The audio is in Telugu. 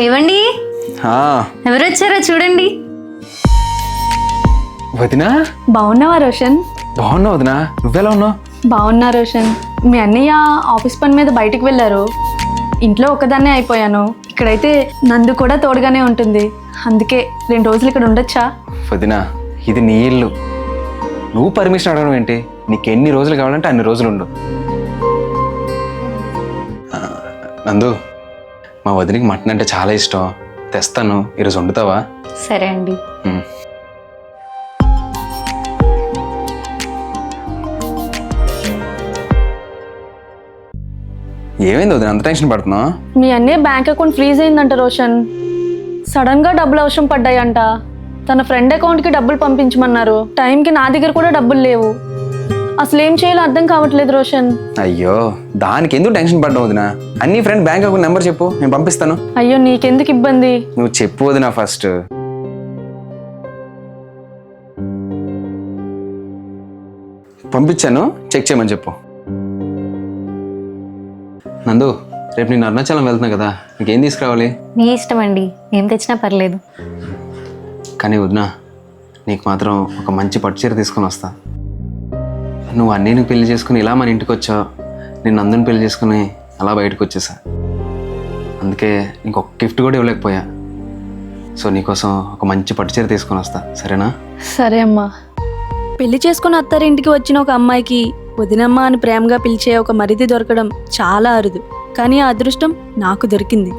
ఏవండి ఎవరు వచ్చారో చూడండి. వదినా బాగున్నావా రోషన్? బాగున్నా వదినా, నువ్వెలా ఉన్నావు? బాగున్నా రోషన్. మీ అన్నయ్య ఆఫీస్ పని మీద బయటికి వెళ్ళారు, ఇంట్లో ఒకదాన్నే అయిపోయాను. ఇక్కడైతే నందు కూడా తోడుగానే ఉంటుంది, అందుకే 2 రోజులు ఇక్కడ ఉండొచ్చా? వదినా ఇది నీ ఇల్లు, నువ్వు పర్మిషన్ అడగడం ఏంటి? నీకు ఎన్ని రోజులు కావాలంటే అన్ని రోజులు ఉండు. నందు, మా వదినికి మటన్ అంటే చాలా ఇష్టం, తెస్తాను, ఈరోజు వండుతావా? సరే అండి. ఏమైంది వదిన, అంత టెన్షన్ పడుతున్నావు? మీ అన్నయ్య బ్యాంక్ అకౌంట్ ఫ్రీజ్ అయిందంట రోషన్. సడన్ గా డబ్బులు అవసరం పడ్డాయంట. తన ఫ్రెండ్ అకౌంట్ కి డబ్బులు పంపించమన్నారు. టైంకి నా దగ్గర కూడా డబ్బులు లేవు. అసలు ఏం చేయాలో అర్థం కావట్లేదు రోషన్. అయ్యో, దానికి ఎందుకు టెన్షన్ పడ్డావు వదినా? అన్ని ఫ్రెండ్ బ్యాంక్ అకౌంట్ నెంబర్ చెప్పు, నేను పంపిస్తాను. అయ్యో, నీకెందుకు ఇబ్బంది? నువ్వు చెప్పు వదినా ఫస్ట్. పంపించాను, చెక్ చేయమని చెప్పు. నందు, రేపు నేను అరుణాచలం వెళ్తున్నా కదా, నీకేం తీసుకురావాలి? మీ ఇష్టం అండి, ఏం తెచ్చినా పర్లేదు. కానీ వదినా, నీకు మాత్రం ఒక మంచి పట్టు చీర తీసుకొని వస్తా. నువ్వు అన్నయ్యని పెళ్లి చేసుకుని ఇలా మన ఇంటికి వచ్చావు, నేను నందుని పెళ్లి చేసుకుని అలా బయటకు వచ్చేసా. అందుకే ఇంకొక గిఫ్ట్ కూడా ఇవ్వలేకపోయా. సో నీకోసం ఒక మంచి పట్టు చీర తీసుకొని వస్తా, సరేనా? సరే అమ్మా. పెళ్లి చేసుకుని అత్తారింటికి వచ్చిన ఒక అమ్మాయికి వదినమ్మ అని ప్రేమగా పిలిచే ఒక మరిది దొరకడం చాలా అరుదు, కానీ ఆ అదృష్టం నాకు దొరికింది.